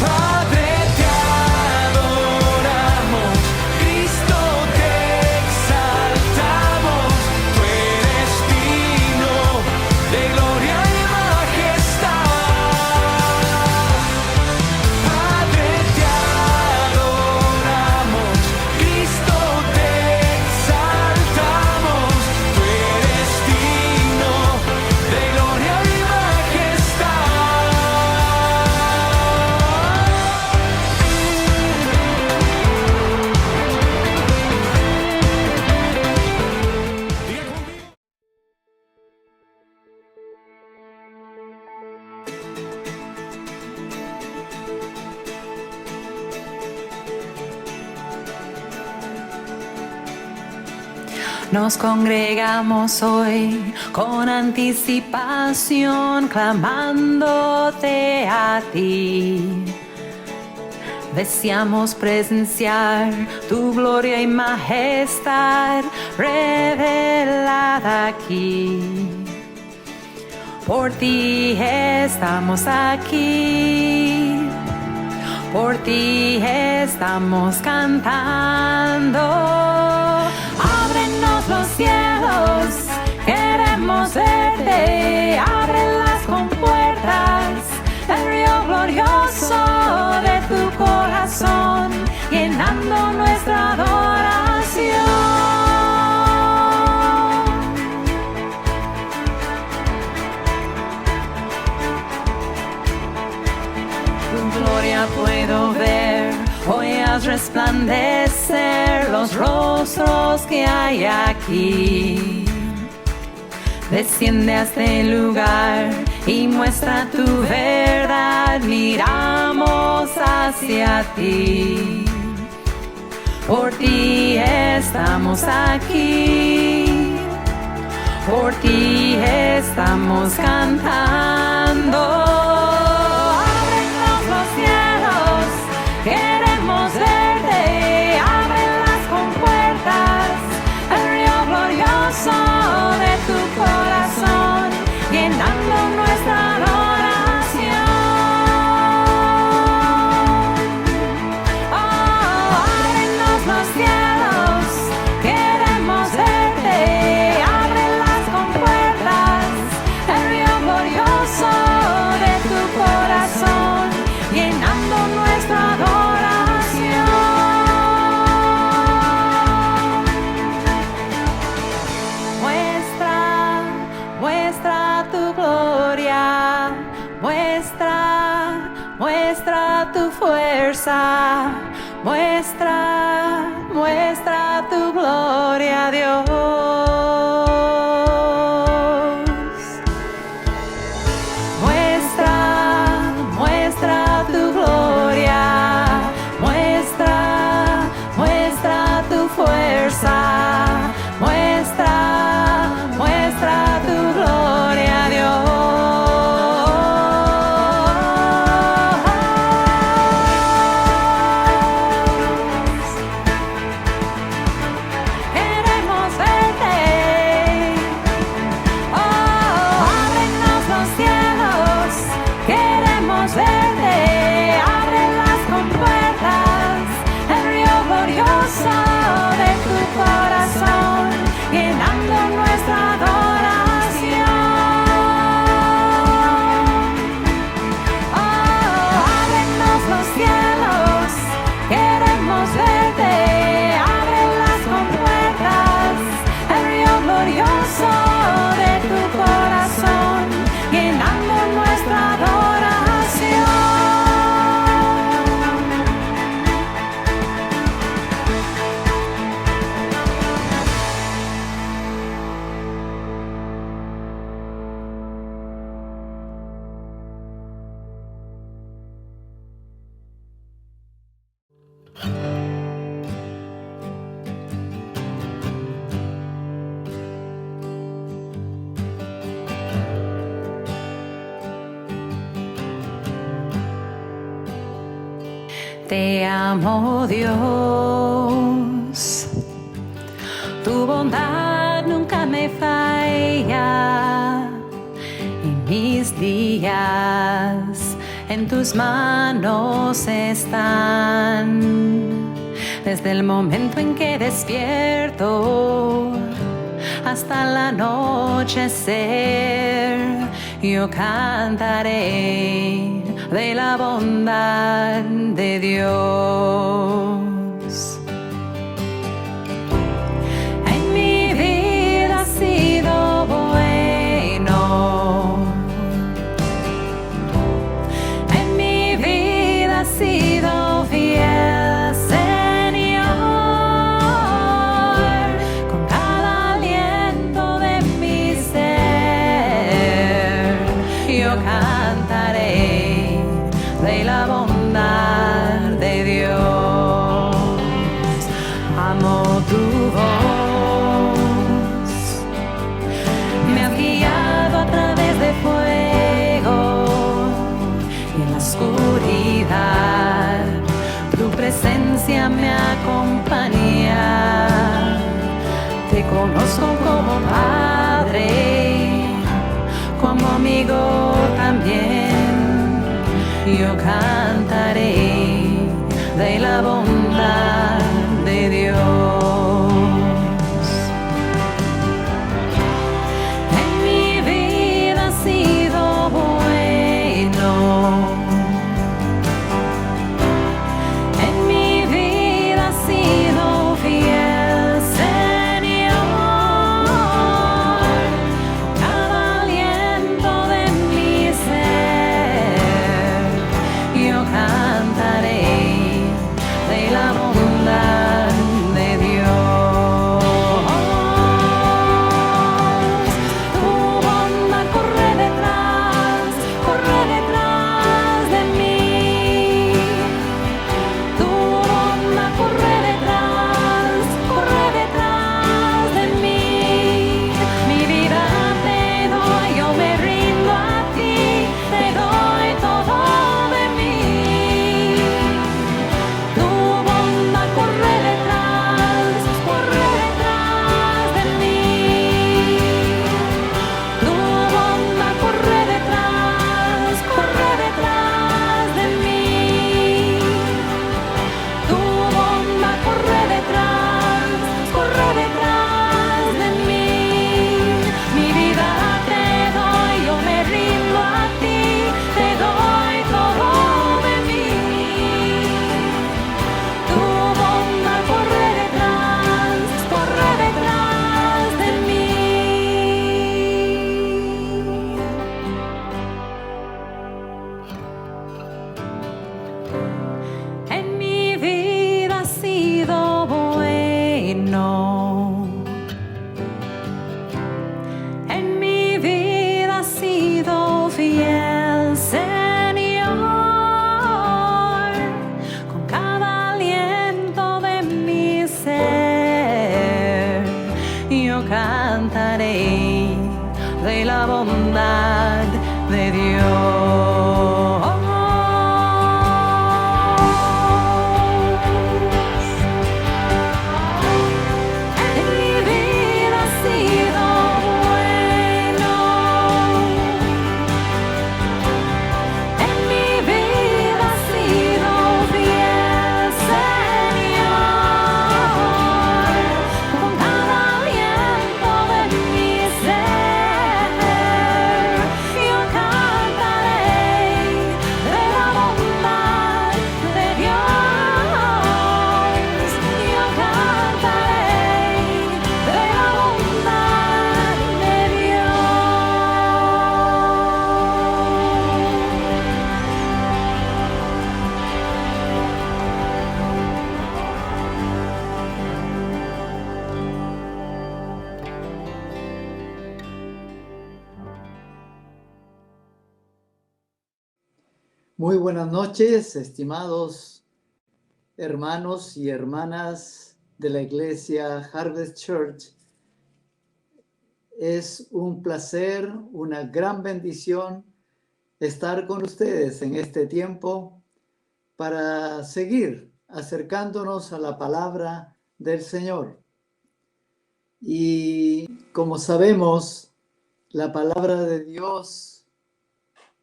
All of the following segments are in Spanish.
Padre, te adoramos, Cristo, te exaltamos, tú eres digno de gloria y majestad. Padre, te adoramos, Cristo, te exaltamos, tú eres digno de gloria y Nos congregamos hoy con anticipación, clamándote a ti. Deseamos presenciar tu gloria y majestad revelada aquí. Por ti estamos aquí, por ti estamos cantando. Ábrenos los cielos, queremos verte. Abre las compuertas del río glorioso de tu corazón, llenando nuestra adoración. Tu gloria puedo ver, hoy haz resplandecer los rostros que hay aquí. Desciende a este lugar y muestra tu verdad, miramos hacia ti. Por ti estamos aquí, por ti estamos cantando. Ábrenos los cielos, queremos verte. Abre las compuertas, el río glorioso de tu corazón, llenando nuestra adoración. Oh, ábrenos los cielos, queremos verte. Abre las compuertas, el río glorioso de tu corazón, llenando nuestra adoración. Muestra tu gloria, muestra tu fuerza, muestra tu gloria, Dios. Muestra tu gloria, muestra tu fuerza, muestra tu gloria, Dios. Queremos verte. Oh, ábrenos los cielos, queremos verte. Abre las compuertas, el río glorioso de tu corazón, llenando nuestra adoración. Oh, ábrenos los cielos, queremos verte. Abre las compuertas, el río glorioso de tu corazón, llenando nuestra adoración. Te amo, Dios, tu bondad nunca me falla. En mis días en tus manos están. Desde el momento en que despierto hasta el anochecer, yo cantaré de la bondad de Dios. En mi vida ha sido bueno, en mi vida ha sido fiel, Señor. Con cada aliento de mi ser, yo cantaré de la bondad de Dios. Amo tu voz, me has guiado a través de fuego y en la oscuridad tu presencia me acompaña. Te conozco como Padre, como amigo también. Yo cantaré de la bondad de Dios. En mi vida ha sido bueno, en mi vida ha sido fiel, Señor. Cada aliento de mi ser, yo cantaré de la bondad de Dios. Tu bondad corre detrás de mí. Tu bondad corre detrás de mí. Mi vida te doy, yo me rindo a ti, te doy todo de mí. Tu bondad corre detrás de mí. Tu bondad corre detrás de mí. Tu bondad corre detrás de mí. Mi vida te doy, yo me rindo a ti, te doy todo de mí. Tu bondad corre detrás de mí. En mi vida ha sido bueno, en mi vida ha sido fiel, Señor. Con cada aliento de mi ser, yo cantaré de la bondad de Dios. En mi vida ha sido bueno, en mi vida ha sido fiel, Señor. Con cada aliento de mi ser, yo cantaré de la bondad de Dios. Yo cantaré de la bondad de Muy buenas noches, estimados hermanos y hermanas de la Iglesia Harvest Church. Es un placer, una gran bendición estar con ustedes en este tiempo para seguir acercándonos a la palabra del Señor. Y como sabemos, la palabra de Dios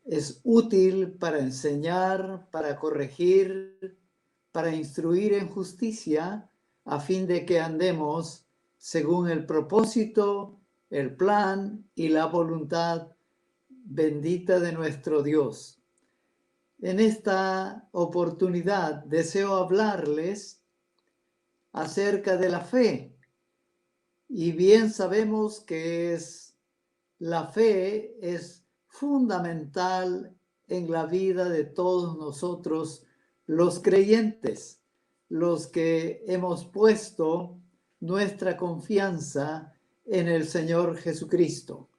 Es útil para enseñar, para corregir, para instruir en justicia, a fin de que andemos según el propósito, el plan y la voluntad bendita de nuestro Dios. En esta oportunidad deseo hablarles acerca de la fe. Y bien sabemos que la fe es fundamental en la vida de todos nosotros, los creyentes, los que hemos puesto nuestra confianza en el Señor Jesucristo.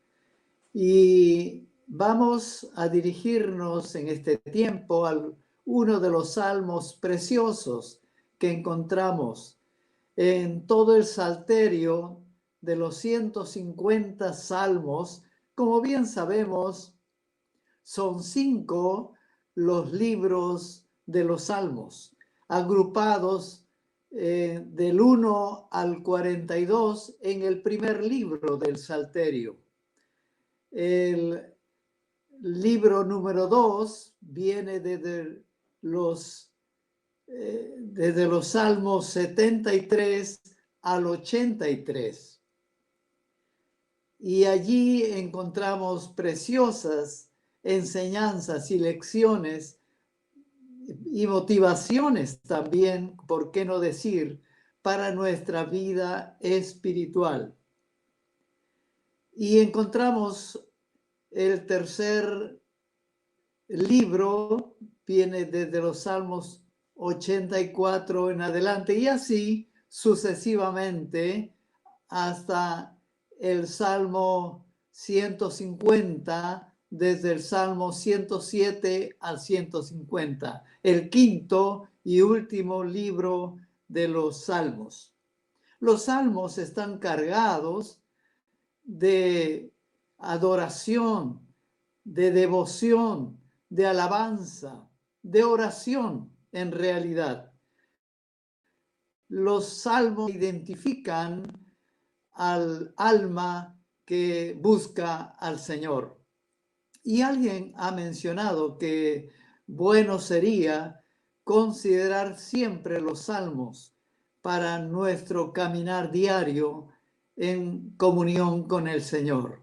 Y vamos a dirigirnos en este tiempo a uno de los salmos preciosos que encontramos en todo el salterio de los 150 salmos. Como bien sabemos, son 5 los libros de los salmos, agrupados del 1 al 42 en el primer libro del salterio. El libro número 2 viene desde los salmos 73 al 83. Y allí encontramos preciosas enseñanzas y lecciones y motivaciones también, por qué no decir, para nuestra vida espiritual. Y encontramos el tercer libro, viene desde los salmos 84 en adelante, y así sucesivamente hasta el Salmo 150, desde el Salmo 107 al 150, el quinto y último libro de los Salmos. Los Salmos están cargados de adoración, de devoción, de alabanza, de oración en realidad. Los salmos identifican al alma que busca al Señor. Y alguien ha mencionado que bueno sería considerar siempre los salmos para nuestro caminar diario en comunión con el Señor.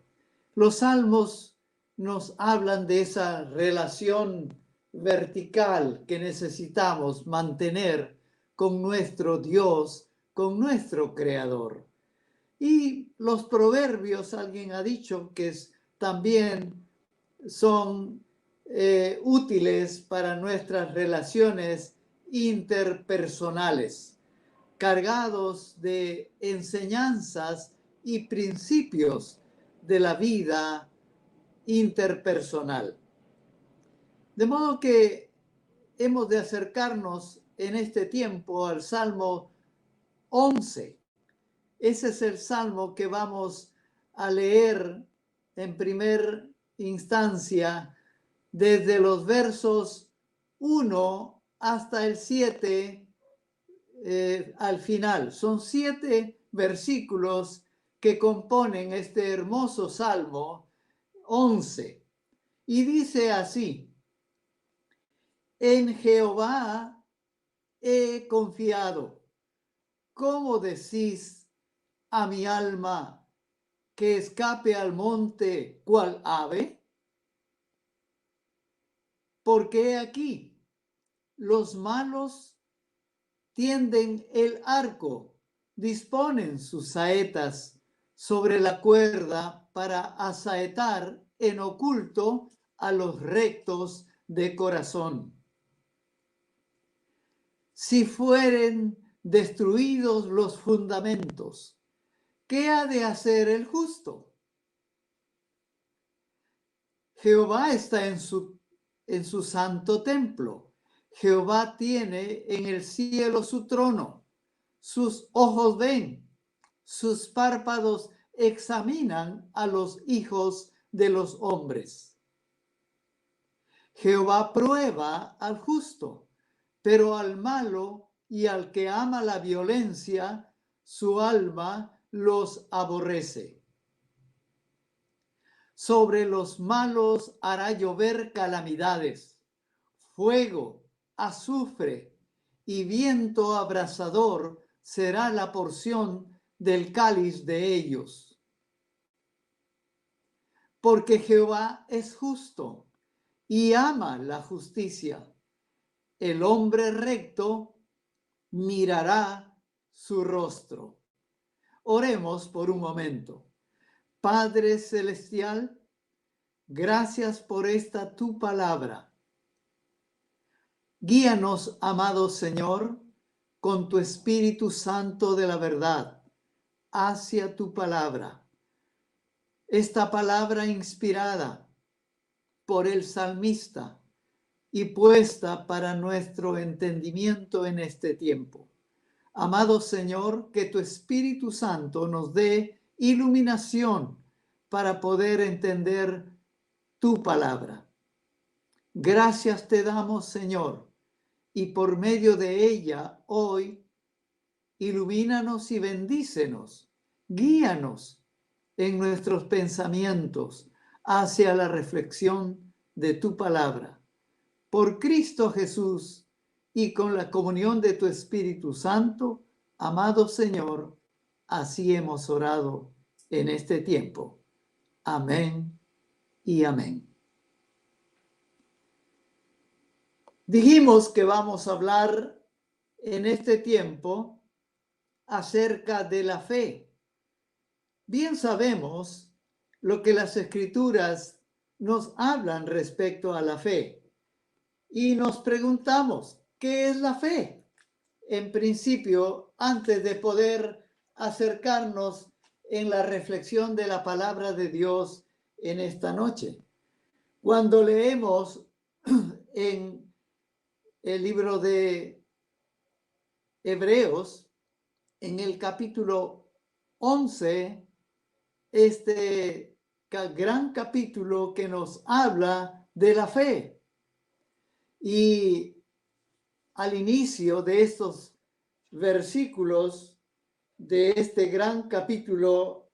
Los salmos nos hablan de esa relación vertical que necesitamos mantener con nuestro Dios, con nuestro Creador. Y los proverbios, alguien ha dicho que también son útiles para nuestras relaciones interpersonales, cargados de enseñanzas y principios de la vida interpersonal. De modo que hemos de acercarnos en este tiempo al Salmo 11. Ese es el salmo que vamos a leer en primera instancia desde los versos 1 hasta el 7 al final. Son 7 versículos que componen este hermoso Salmo 11. Y dice así: en Jehová he confiado. ¿Cómo decís a mi alma que escape al monte cual ave? Porque he aquí, los malos tienden el arco, disponen sus saetas sobre la cuerda para asaetar en oculto a los rectos de corazón. Si fueren destruidos los fundamentos, ¿qué ha de hacer el justo? Jehová está en su santo templo. Jehová tiene en el cielo su trono. Sus ojos ven, sus párpados examinan a los hijos de los hombres. Jehová prueba al justo, pero al malo y al que ama la violencia, su alma los aborrece. Sobre los malos hará llover calamidades, fuego, azufre y viento abrasador será la porción del cáliz de ellos. Porque Jehová es justo y ama la justicia. El hombre recto mirará su rostro. Oremos por un momento. Padre Celestial, gracias por esta tu palabra. Guíanos, amado Señor, con tu Espíritu Santo de la verdad, hacia tu palabra. Esta palabra inspirada por el salmista y puesta para nuestro entendimiento en este tiempo. Amado Señor, que tu Espíritu Santo nos dé iluminación para poder entender tu palabra. Gracias te damos, Señor, y por medio de ella hoy, ilumínanos y bendícenos, guíanos en nuestros pensamientos hacia la reflexión de tu palabra. Por Cristo Jesús y con la comunión de tu Espíritu Santo, amado Señor, así hemos orado en este tiempo. Amén y amén. Dijimos que vamos a hablar en este tiempo acerca de la fe. Bien sabemos lo que las Escrituras nos hablan respecto a la fe. Y nos preguntamos, ¿qué es la fe? En principio, antes de poder acercarnos en la reflexión de la palabra de Dios en esta noche. Cuando leemos en el libro de Hebreos, en el capítulo 11, este gran capítulo que nos habla de la fe. Y al inicio de estos versículos de este gran capítulo,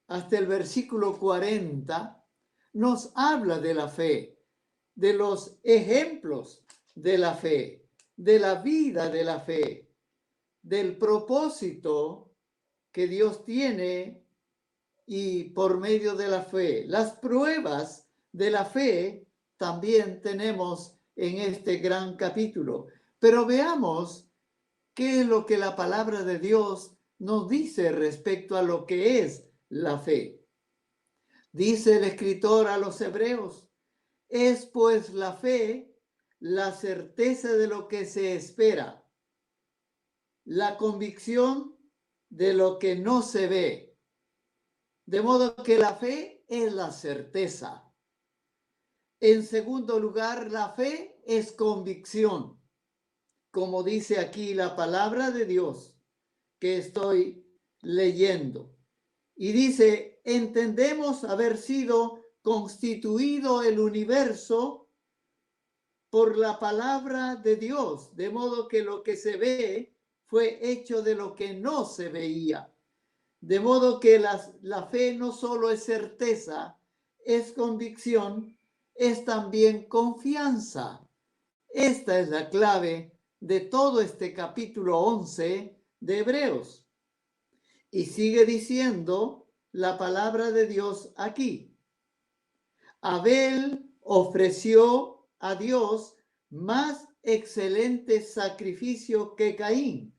hasta el versículo 40, nos habla de la fe, de los ejemplos de la fe, de la vida de la fe, del propósito que Dios tiene y por medio de la fe. Las pruebas de la fe también tenemos en este gran capítulo. Pero veamos qué es lo que la palabra de Dios nos dice respecto a lo que es la fe. Dice el escritor a los Hebreos, es pues la fe la certeza de lo que se espera, la convicción de lo que no se ve. De modo que la fe es la certeza. En segundo lugar, la fe es convicción, como dice aquí la palabra de Dios que estoy leyendo. Y dice, entendemos haber sido constituido el universo por la palabra de Dios, de modo que lo que se ve fue hecho de lo que no se veía. De modo que la fe no solo es certeza, es convicción, es también confianza. Esta es la clave de todo este capítulo 11 de Hebreos. Y sigue diciendo la palabra de Dios aquí. Abel ofreció a Dios más excelente sacrificio que Caín,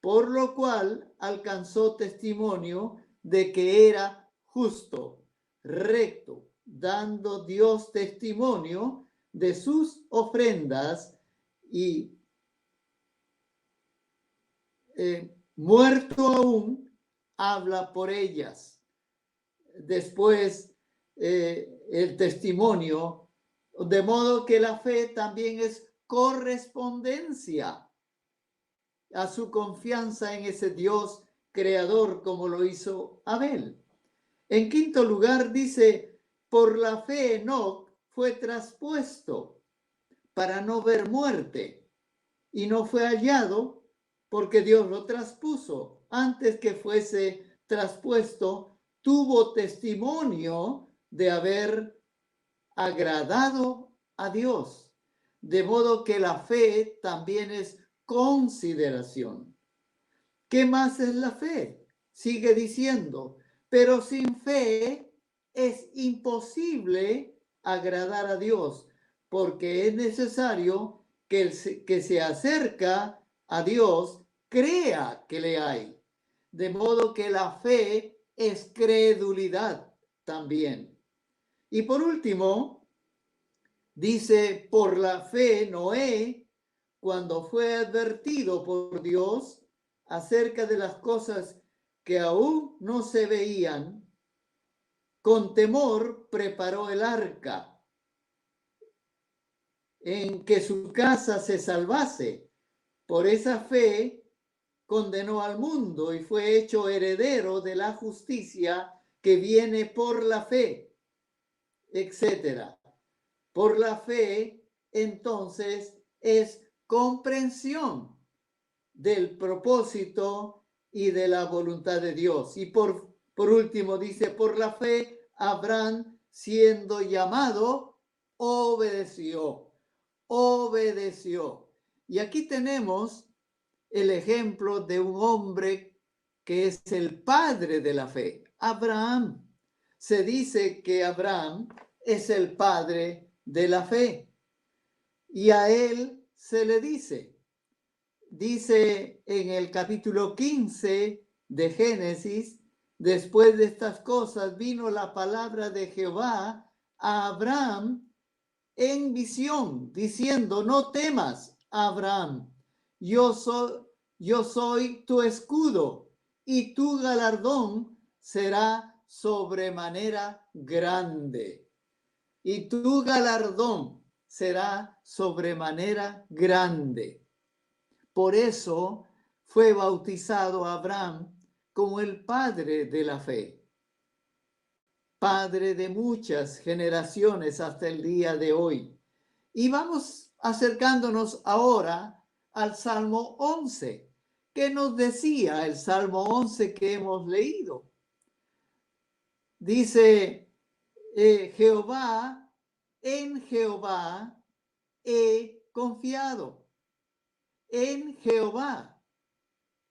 por lo cual alcanzó testimonio de que era justo, recto, dando Dios testimonio de sus ofrendas y muerto aún, habla por ellas. Después el testimonio, de modo que la fe también es correspondencia a su confianza en ese Dios creador, como lo hizo Abel. En quinto lugar dice, por la fe Enoc fue traspuesto para no ver muerte y no fue hallado porque Dios lo traspuso. Antes que fuese traspuesto, tuvo testimonio de haber agradado a Dios. De modo que la fe también es consideración. ¿Qué más es la fe? Sigue diciendo, pero sin fe es imposible agradar a Dios, porque es necesario que el que se acerca a Dios crea que le hay. De modo que la fe es credulidad también. Y por último, dice, por la fe Noé, cuando fue advertido por Dios acerca de las cosas que aún no se veían, con temor preparó el arca en que su casa se salvase. Por esa fe condenó al mundo y fue hecho heredero de la justicia que viene por la fe, etcétera. Por la fe, entonces, es comprensión del propósito y de la voluntad de Dios. Y por último dice, por la fe, Abraham, siendo llamado, obedeció. Y aquí tenemos el ejemplo de un hombre que es el padre de la fe, Abraham. Se dice que Abraham es el padre de la fe. Y a él se le dice en el capítulo 15 de Génesis, después de estas cosas vino la palabra de Jehová a Abraham en visión, diciendo, no temas, Abraham, yo soy tu escudo y tu galardón será sobremanera grande. Y tu galardón será sobremanera grande. Por eso fue bautizado Abraham como el padre de la fe, padre de muchas generaciones hasta el día de hoy. Y vamos acercándonos ahora al Salmo 11. ¿Qué nos decía el Salmo 11 que hemos leído? Dice, en Jehová he confiado. En Jehová.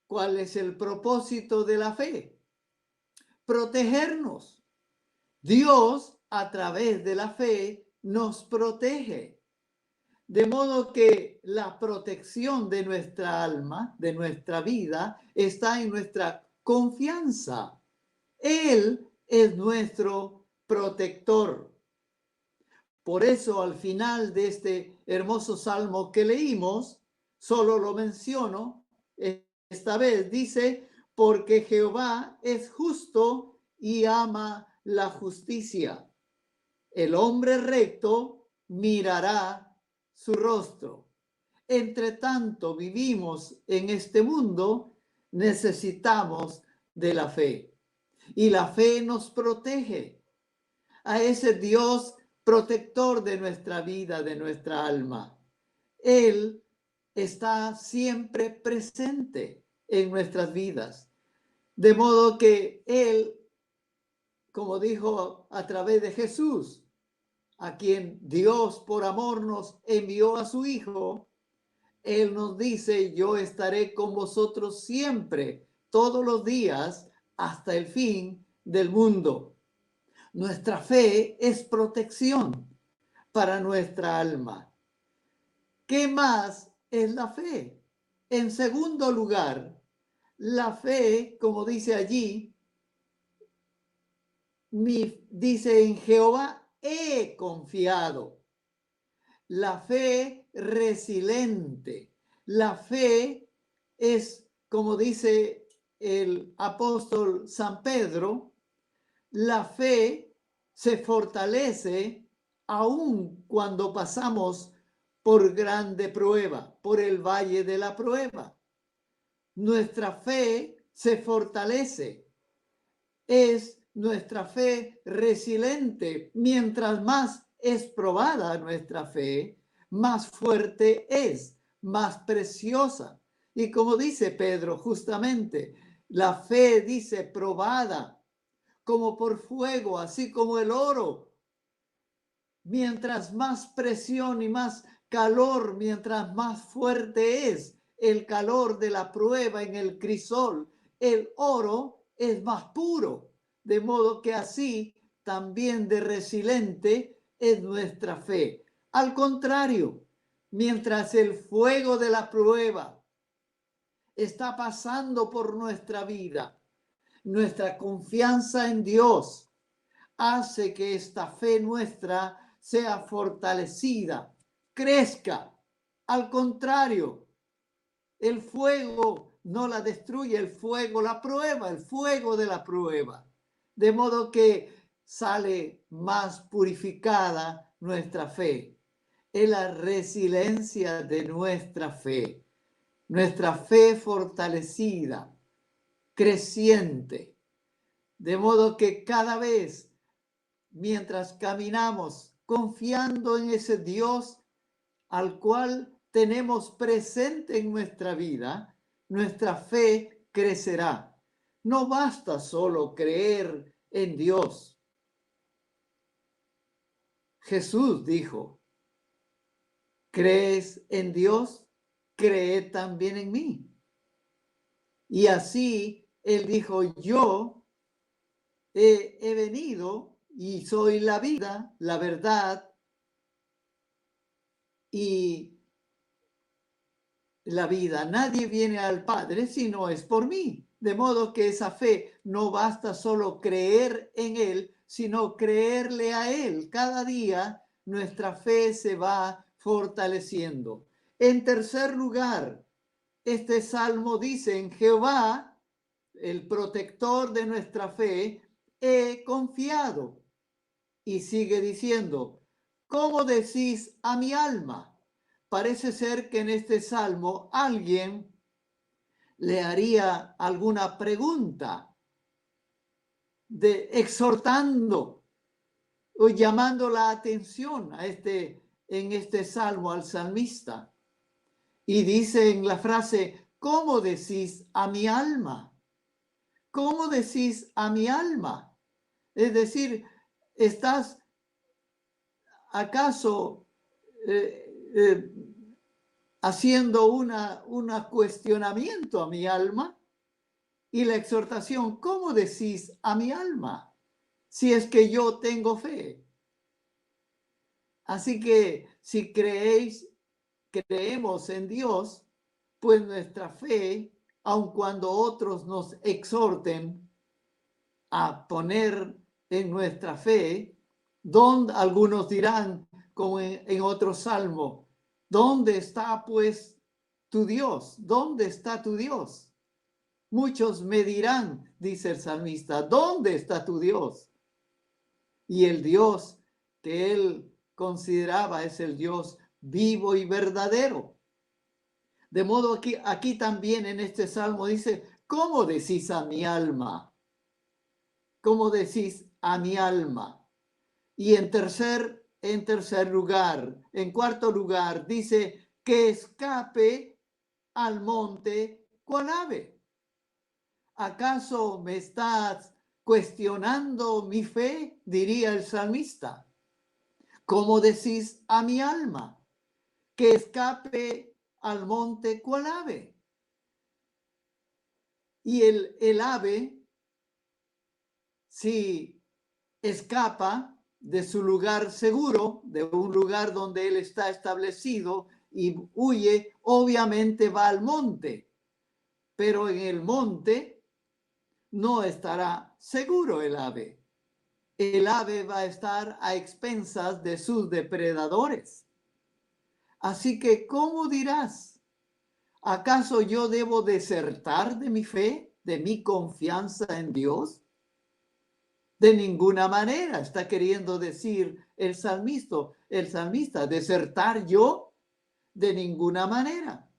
¿Cuál es el propósito de la fe? Protegernos. Dios, a través de la fe, nos protege. De modo que la protección de nuestra alma, de nuestra vida, está en nuestra confianza. Él es nuestro protector. Por eso, al final de este hermoso salmo que leímos, solo lo menciono, esta vez dice, porque Jehová es justo y ama la justicia. El hombre recto mirará su rostro. Entre tanto vivimos en este mundo, necesitamos de la fe. Y la fe nos protege a ese Dios protector de nuestra vida, de nuestra alma. Él está siempre presente en nuestras vidas. De modo que Él, como dijo a través de Jesús, a quien Dios por amor nos envió a su Hijo, Él nos dice, yo estaré con vosotros siempre, todos los días, hasta el fin del mundo. Nuestra fe es protección para nuestra alma. ¿Qué más es la fe? En segundo lugar, la fe, como dice allí, dice en Jehová he confiado. La fe resiliente. La fe es, como dice el apóstol San Pedro, la fe se fortalece aun cuando pasamos por grande prueba, por el valle de la prueba. Nuestra fe se fortalece. Es nuestra fe resiliente. Mientras más es probada nuestra fe, más fuerte es, más preciosa. Y como dice Pedro, justamente, la fe dice probada, como por fuego, así como el oro. Mientras más presión y más calor, mientras más fuerte es el calor de la prueba en el crisol, el oro es más puro. De modo que así también de resiliente es nuestra fe. Al contrario, mientras el fuego de la prueba está pasando por nuestra vida, nuestra confianza en Dios hace que esta fe nuestra sea fortalecida, crezca. Al contrario, el fuego no la destruye, el fuego la prueba, el fuego de la prueba. De modo que sale más purificada nuestra fe. Es la resiliencia de nuestra fe fortalecida, creciente. De modo que cada vez, mientras caminamos confiando en ese Dios al cual tenemos presente en nuestra vida, nuestra fe crecerá. No basta solo creer en Dios. Jesús dijo, ¿crees en Dios? Cree también en mí. Y así él dijo, yo he venido y soy la vida, la verdad y la vida. Nadie viene al Padre si no es por mí. De modo que esa fe no basta solo creer en Él, sino creerle a Él. Cada día nuestra fe se va fortaleciendo. En tercer lugar, este salmo dice, en Jehová, el protector de nuestra fe, he confiado. Y sigue diciendo, ¿cómo decís a mi alma? Parece ser que en este salmo alguien le haría alguna pregunta, exhortando o llamando la atención en este salmo al salmista. Y dice en la frase, ¿cómo decís a mi alma? ¿Cómo decís a mi alma? Es decir, ¿estás acaso haciendo un cuestionamiento a mi alma? Y la exhortación, ¿cómo decís a mi alma? Si es que yo tengo fe. Así que si creemos en Dios, pues nuestra fe, aun cuando otros nos exhorten a poner en nuestra fe, donde algunos dirán, como en otro salmo, ¿dónde está pues tu Dios? ¿Dónde está tu Dios? Muchos me dirán, dice el salmista, ¿dónde está tu Dios? Y el Dios que él consideraba es el Dios vivo y verdadero. De modo que aquí también en este salmo dice, ¿cómo decís a mi alma? ¿Cómo decís a mi alma? Y en tercer lugar, en cuarto lugar, dice que escape al monte cual ave. ¿Acaso me estás cuestionando mi fe? Diría el salmista. ¿Cómo decís a mi alma que escape al monte cual ave? Y el ave, si escapa de su lugar seguro, de un lugar donde él está establecido y huye, obviamente va al monte, pero en el monte no estará seguro el ave. El ave va a estar a expensas de sus depredadores. Así que, ¿cómo dirás? ¿Acaso yo debo desertar de mi fe, de mi confianza en Dios? De ninguna manera, está queriendo decir el salmista, desertar yo, de ninguna manera.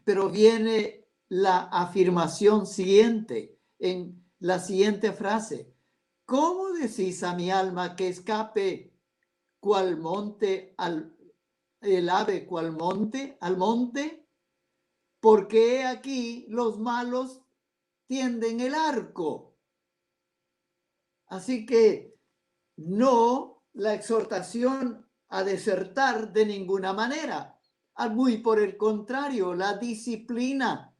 Pero viene la afirmación siguiente, en la siguiente frase. ¿Cómo decís a mi alma que escape cual monte el ave cual monte al monte? Porque aquí los malos tienden el arco Así que no la exhortación a desertar de ninguna manera. Muy por el contrario, las disciplinas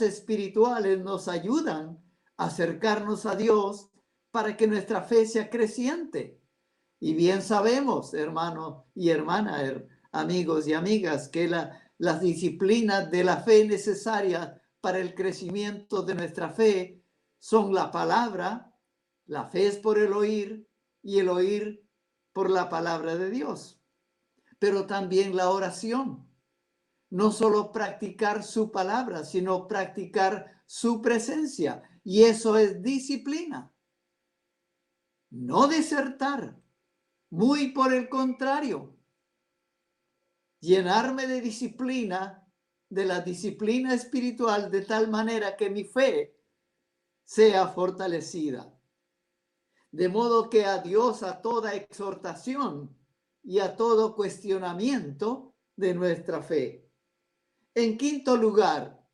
espirituales nos ayudan a acercarnos a Dios para que nuestra fe sea creciente. Y bien sabemos, hermanos y hermanas, amigos y amigas, que las disciplinas de la fe necesarias para el crecimiento de nuestra fe son la palabra. La fe es por el oír y el oír por la palabra de Dios. Pero también la oración. No solo practicar su palabra, sino practicar su presencia. Y eso es disciplina. No desertar. Muy por el contrario. Llenarme de disciplina, de la disciplina espiritual, de tal manera que mi fe sea fortalecida. De modo que a Dios a toda exhortación y a todo cuestionamiento de nuestra fe. En quinto lugar,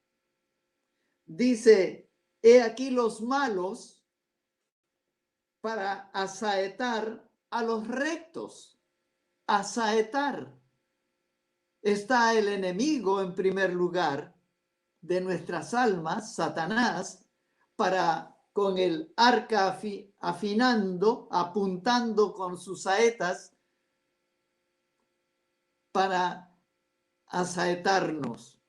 dice, he aquí los malos para asaetar a los rectos. Asaetar. Está el enemigo en primer lugar de nuestras almas, Satanás, para con el arca afinando, apuntando con sus saetas para asaetarnos.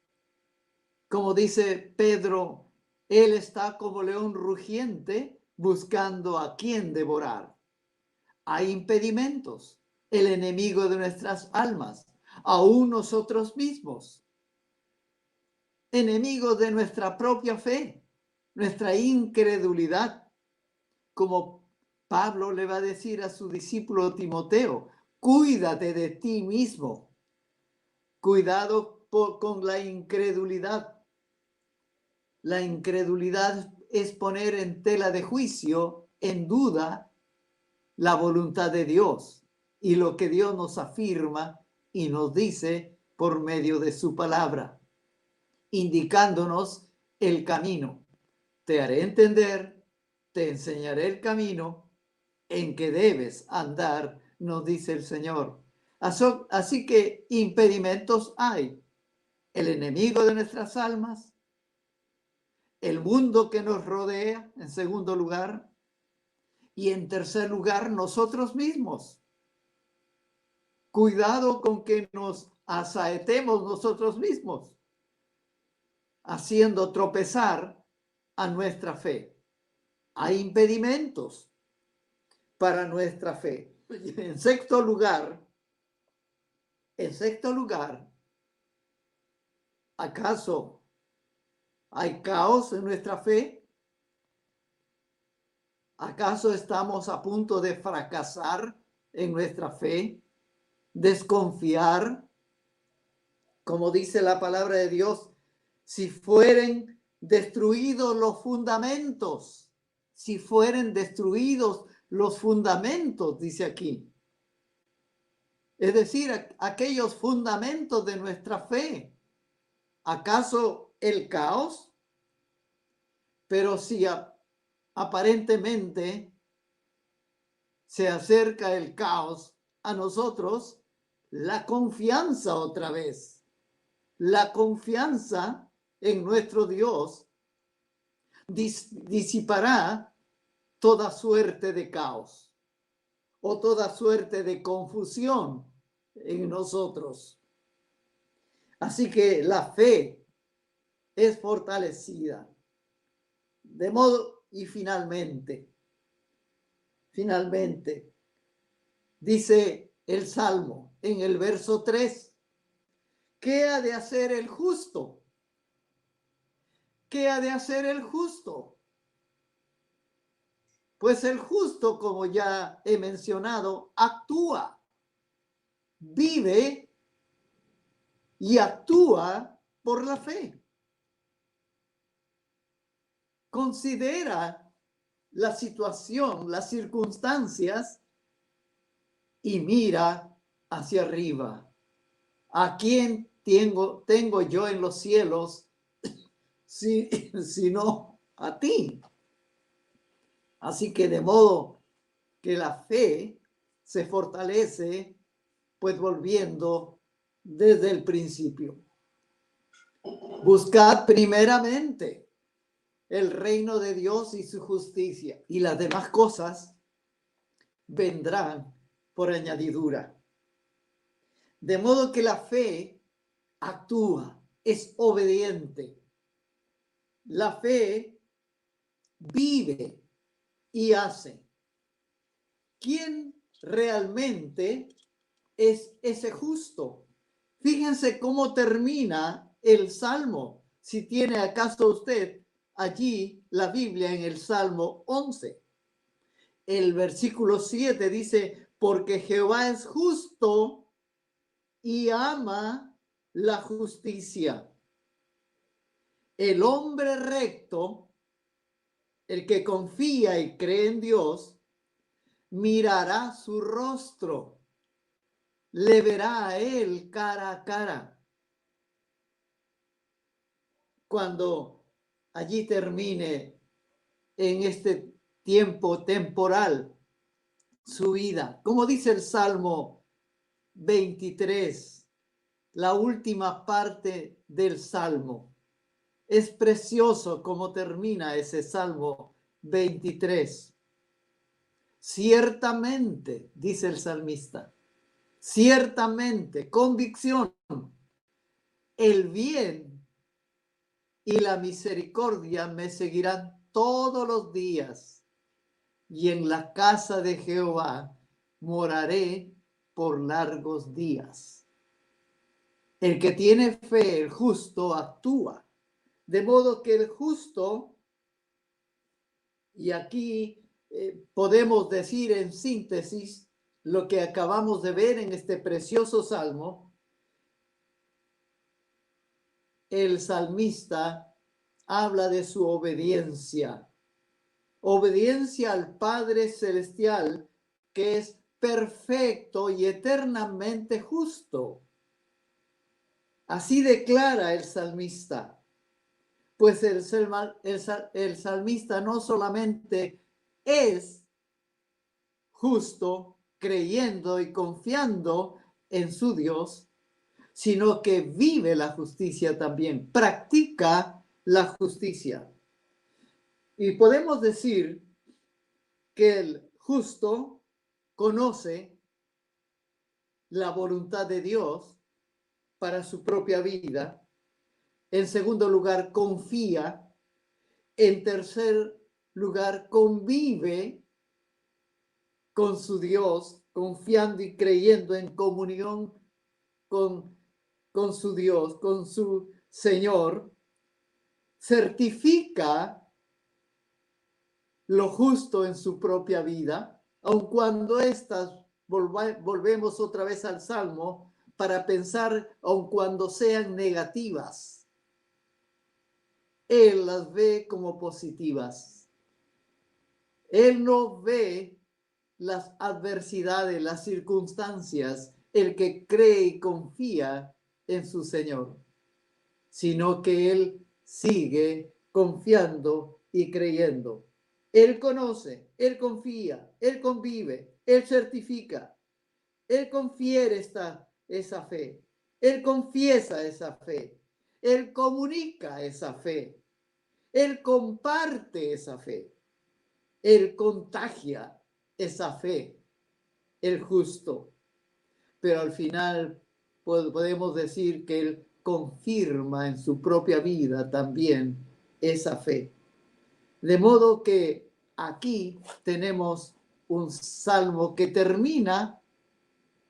Como dice Pedro, él está como león rugiente buscando a quien devorar. Hay impedimentos, el enemigo de nuestras almas, aún nosotros mismos, enemigos de nuestra propia fe, nuestra incredulidad, como Pablo le va a decir a su discípulo Timoteo, cuídate de ti mismo, cuidado con la incredulidad. La incredulidad es poner en tela de juicio, en duda, la voluntad de Dios y lo que Dios nos afirma y nos dice por medio de su palabra, indicándonos el camino. Te haré entender, te enseñaré el camino en que debes andar, nos dice el Señor. Así que impedimentos hay. El enemigo de nuestras almas, el mundo que nos rodea, en segundo lugar, y en tercer lugar, nosotros mismos. Cuidado con que nos asaetemos nosotros mismos, haciendo tropezar a nuestra fe. Hay impedimentos para nuestra fe. En sexto lugar, ¿acaso hay caos en nuestra fe? ¿Acaso estamos a punto de fracasar en nuestra fe? ¿Desconfiar? Como dice la palabra de Dios, si fueren destruidos los fundamentos, si fueren destruidos los fundamentos, dice aquí. Es decir, aquellos fundamentos de nuestra fe. ¿Acaso el caos? Pero si aparentemente se acerca el caos a nosotros, la confianza otra vez, la confianza en nuestro Dios disipará toda suerte de caos o toda suerte de confusión en nosotros. Así que la fe es fortalecida. De modo, y finalmente, dice el Salmo en el verso 3, ¿qué ha de hacer el justo? ¿Qué ha de hacer el justo? Pues el justo, como ya he mencionado, actúa, vive y actúa por la fe. Considera la situación, las circunstancias y mira hacia arriba. ¿A quién tengo yo en los cielos sino a ti? Así que de modo que la fe se fortalece, pues volviendo desde el principio. Buscad primeramente el reino de Dios y su justicia, y las demás cosas vendrán por añadidura. De modo que la fe actúa, es obediente. La fe vive y hace. ¿Quién realmente es ese justo? Fíjense cómo termina el Salmo. Si tiene acaso usted allí la Biblia en el Salmo 11. El versículo 7 dice, porque Jehová es justo y ama la justicia. El hombre recto, el que confía y cree en Dios, mirará su rostro, le verá a él cara a cara. Cuando allí termine en este tiempo temporal su vida, como dice el Salmo 23, la última parte del Salmo. Es precioso como termina ese Salmo 23. Ciertamente, dice el salmista, ciertamente, convicción, el bien y la misericordia me seguirán todos los días, y en la casa de Jehová moraré por largos días. El que tiene fe, el justo, actúa. De modo que el justo, y aquí podemos decir en síntesis lo que acabamos de ver en este precioso salmo, el salmista habla de su obediencia. Obediencia al Padre Celestial, que es perfecto y eternamente justo. Así declara el salmista. Pues el salmista no solamente es justo, creyendo y confiando en su Dios, sino que vive la justicia también, practica la justicia. Y podemos decir que el justo conoce la voluntad de Dios para su propia vida. En segundo lugar, confía. En tercer lugar, convive con su Dios, confiando y creyendo en comunión con su Dios, con su Señor. Certifica lo justo en su propia vida, aun cuando volvemos otra vez al Salmo para pensar, aun cuando sean negativas. Él las ve como positivas. Él no ve las adversidades, las circunstancias, el que cree y confía en su Señor, sino que él sigue confiando y creyendo. Él conoce, él confía, él convive, él certifica, él confiere esa fe, él confiesa esa fe. Él comunica esa fe, Él comparte esa fe, Él contagia esa fe, el justo. Pero al final podemos decir que Él confirma en su propia vida también esa fe. De modo que aquí tenemos un salmo que termina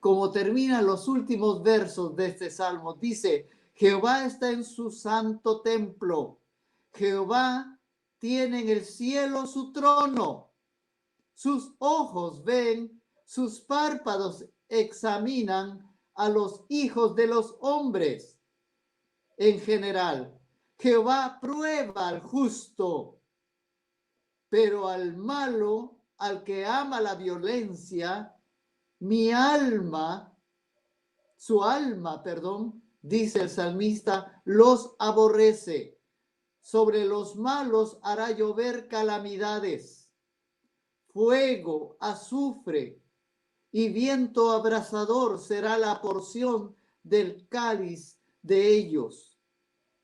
como terminan los últimos versos de este salmo. Dice, Jehová está en su santo templo. Jehová tiene en el cielo su trono. Sus ojos ven, sus párpados examinan a los hijos de los hombres en general. Jehová prueba al justo, pero al malo, al que ama la violencia, dice el salmista, los aborrece. Sobre los malos hará llover calamidades. fuego, azufre y viento abrasador será la porción del cáliz de ellos,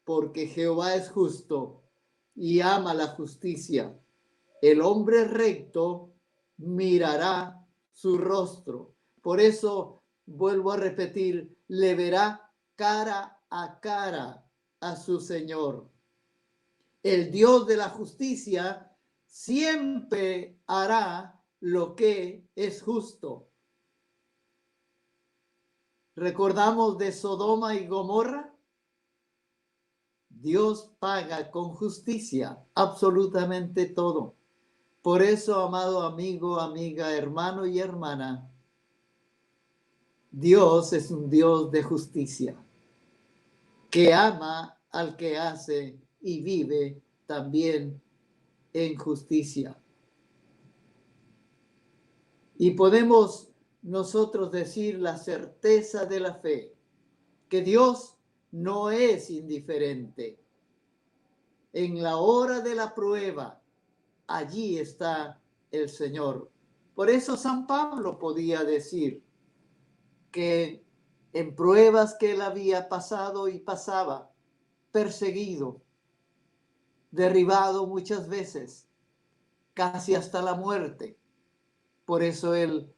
porque Jehová es justo y ama la justicia. El hombre recto mirará su rostro. Por eso, vuelvo a repetir, le verá cara a cara a su Señor. El Dios de la justicia siempre hará lo que es justo. ¿Recordamos de Sodoma y Gomorra? Dios paga con justicia absolutamente todo. Por eso, amado amigo, amiga, hermano y hermana, Dios es un Dios de justicia, que ama al que hace y vive también en justicia. Y podemos nosotros decir la certeza de la fe, que Dios no es indiferente. En la hora de la prueba, allí está el Señor. Por eso San Pablo podía decir que en pruebas que él había pasado y pasaba, perseguido, derribado muchas veces, casi hasta la muerte. Por eso él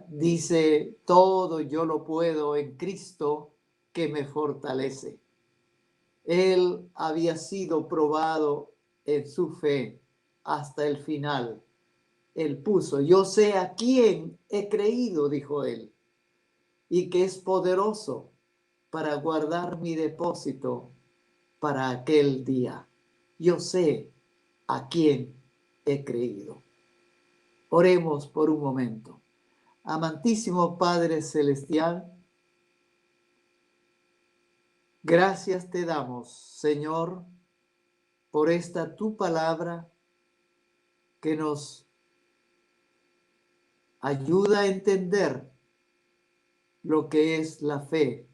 dice, todo yo lo puedo en Cristo que me fortalece. Él había sido probado en su fe hasta el final. Él puso, yo sé a quién he creído, dijo él, y que es poderoso para guardar mi depósito para aquel día. Yo sé a quién he creído. Oremos por un momento. Amantísimo Padre Celestial, gracias te damos, Señor, por esta tu palabra que nos ayuda a entender lo que es la fe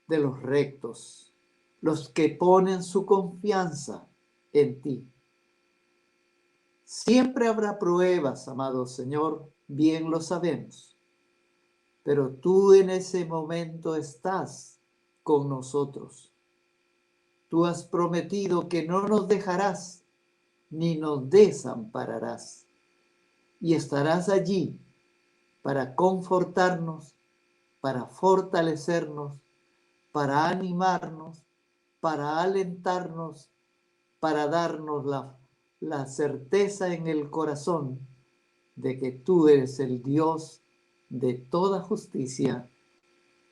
de los rectos, los que ponen su confianza en ti. Siempre habrá pruebas, amado Señor, bien lo sabemos, pero tú en ese momento estás con nosotros. Tú has prometido que no nos dejarás ni nos desampararás y estarás allí para confortarnos, para fortalecernos, para animarnos, para alentarnos, para darnos la certeza en el corazón de que tú eres el Dios de toda justicia,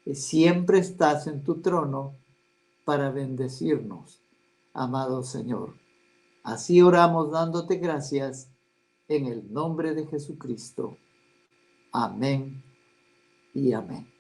que siempre estás en tu trono para bendecirnos, amado Señor. Así oramos dándote gracias en el nombre de Jesucristo. Amén y amén.